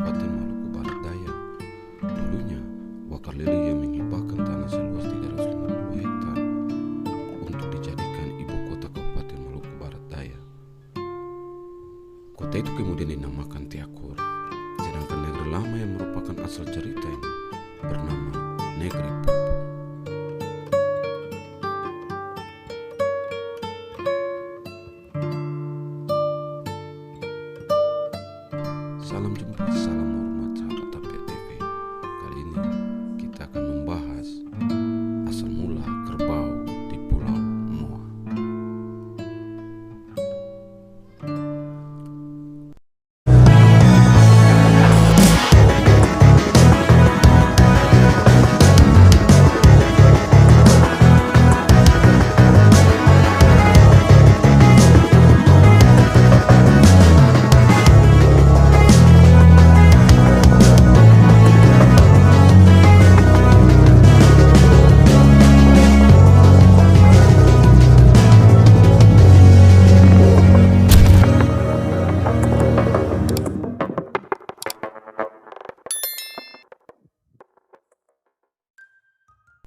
Kabupaten Maluku Barat Daya. Dulunya, Wakalele yang menghibahkan tanah seluas 350 hektar untuk dijadikan ibu kota Kabupaten Maluku Barat Daya. Kota itu kemudian dinamakan Tiakur, sedangkan negeri lama yang merupakan asal cerita ini bernama Negeri Popo. Salam jumpa, salam hormat sahabat Tapia TV. Kali ini kita akan membahas asal mula kerbau di Pulau Moa.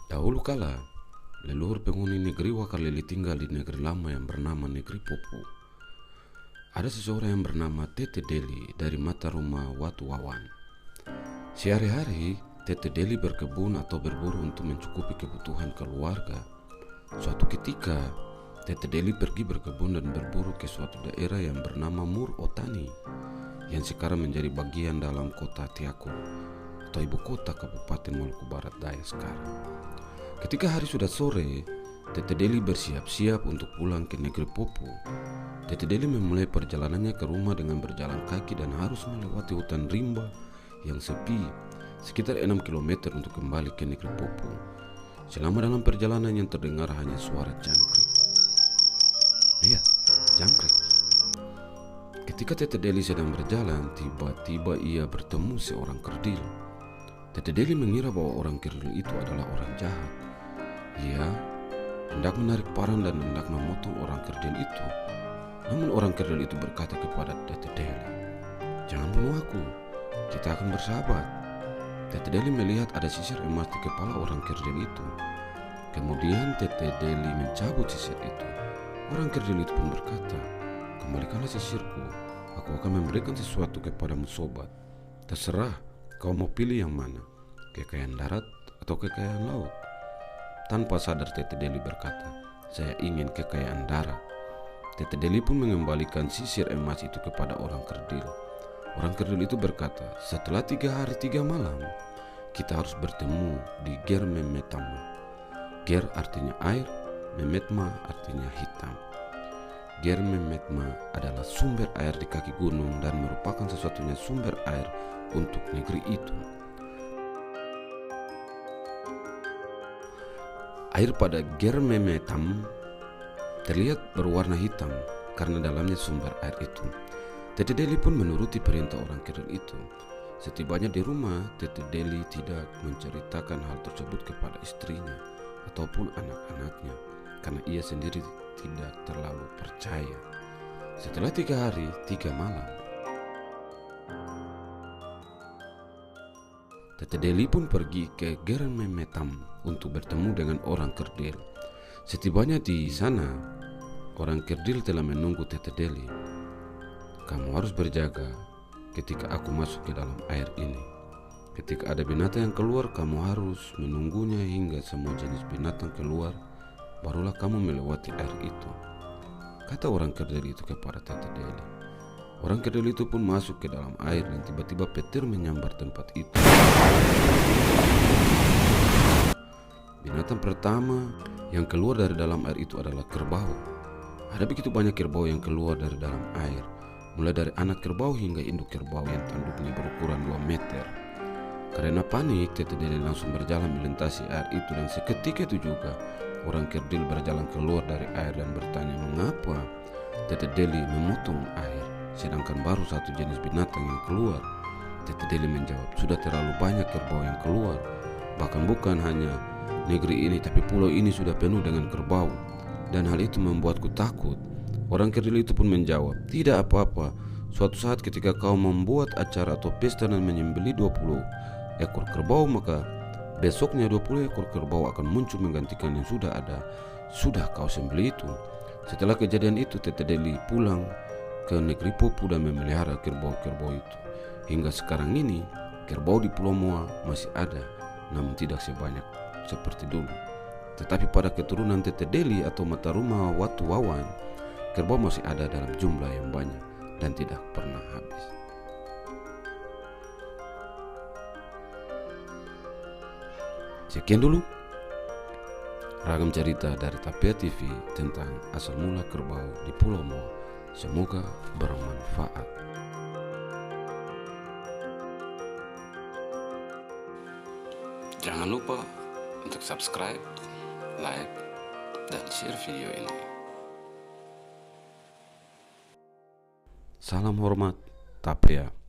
Dahulu kala, leluhur penghuni negeri Wakalele tinggal di negeri lama yang bernama Negeri Popo. Ada seseorang yang bernama Tete Deli dari mata rumah Watu Wawan. Sehari-hari, Tete Deli berkebun atau berburu untuk mencukupi kebutuhan keluarga. Suatu ketika, Tete Deli pergi berkebun dan berburu ke suatu daerah yang bernama Mur Otani, yang sekarang menjadi bagian dalam kota Tiakur, atau ibu kota Kabupaten Maluku Barat Daya sekarang. Ketika hari sudah sore, Tete Deli bersiap-siap untuk pulang ke Negeri Popo. Tete Deli memulai perjalanannya ke rumah dengan berjalan kaki dan harus melewati hutan rimba yang sepi sekitar 6 km untuk kembali ke Negeri Popo. Selama dalam perjalanan yang terdengar hanya suara jangkrik. Iya, jangkrik. Ketika Tete Deli sedang berjalan, tiba-tiba ia bertemu seorang kerdil. Tete Deli mengira bahwa orang kerdil itu adalah orang jahat. Ia hendak menarik parang dan hendak memotong orang kerdil itu. Namun orang kerdil itu berkata kepada Tete Deli, "Jangan bunuh aku, kita akan bersahabat." Tete Deli melihat ada sisir emas di kepala orang kerdil itu. Kemudian Tete Deli mencabut sisir itu. Orang kerdil itu pun berkata, "Kembalikanlah sisirku, aku akan memberikan sesuatu kepadamu sobat. Terserah kau mau pilih yang mana, kekayaan darat atau kekayaan laut." Tanpa sadar Tete Deli berkata, "Saya ingin kekayaan darat." Tete Deli pun mengembalikan sisir emas itu kepada orang kerdil. Orang kerdil itu berkata, "Setelah 3 hari 3 malam, kita harus bertemu di Ger Memetama." Ger artinya air, Memetma artinya hitam. Ger Memetma adalah sumber air di kaki gunung dan merupakan satu-satunya sumber air untuk negeri itu. Air pada Ger Memetam terlihat berwarna hitam karena dalamnya sumber air itu. Tete Deli pun menuruti perintah orang kerdil itu. Setibanya di rumah, Tete Deli tidak menceritakan hal tersebut kepada istrinya ataupun anak-anaknya karena ia sendiri tidak terlalu percaya. Setelah 3 hari 3 malam, Tete Deli pun pergi ke Ger Memetam untuk bertemu dengan orang kerdil. Setibanya di sana, orang kerdil telah menunggu Tete Deli. "Kamu harus berjaga ketika aku masuk ke dalam air ini. Ketika ada binatang yang keluar, kamu harus menunggunya hingga semua jenis binatang keluar, barulah kamu melewati air itu," kata orang kerdil itu kepada Tete Deli. Orang kerdil itu pun masuk ke dalam air dan tiba-tiba petir menyambar tempat itu. Binatang pertama yang keluar dari dalam air itu adalah kerbau. Ada begitu banyak kerbau yang keluar dari dalam air, mulai dari anak kerbau hingga induk kerbau yang tanduknya berukuran 2 meter. Karena panik, Tete Deli langsung berjalan melintasi air itu dan seketika itu juga orang kerdil berjalan keluar dari air dan bertanya mengapa Tete Deli memotong air, sedangkan baru satu jenis binatang yang keluar. Tete Deli menjawab, "Sudah terlalu banyak kerbau yang keluar. Bahkan bukan hanya negeri ini, tapi pulau ini sudah penuh dengan kerbau. Dan hal itu membuatku takut." Orang kerdil itu pun menjawab, "Tidak apa-apa, Suatu saat ketika kau membuat acara atau pesta dan menyembelih 20 ekor kerbau, maka besoknya 20 ekor kerbau akan muncul menggantikan yang sudah kau sembelih itu. Setelah kejadian itu, Tete Deli pulang ke negeri Popu dan memelihara kerbau-kerbau itu. Hingga sekarang ini, kerbau di Pulau Moa masih ada, namun tidak sebanyak seperti dulu. Tetapi pada keturunan Tete Deli atau mata rumah Watu Wawan, kerbau masih ada dalam jumlah yang banyak dan tidak pernah habis. Sekian dulu ragam cerita dari Tapia TV tentang asal mula kerbau di Pulau Moa. Semoga bermanfaat. Jangan lupa untuk subscribe, like, dan share video ini. Salam hormat, Tapia.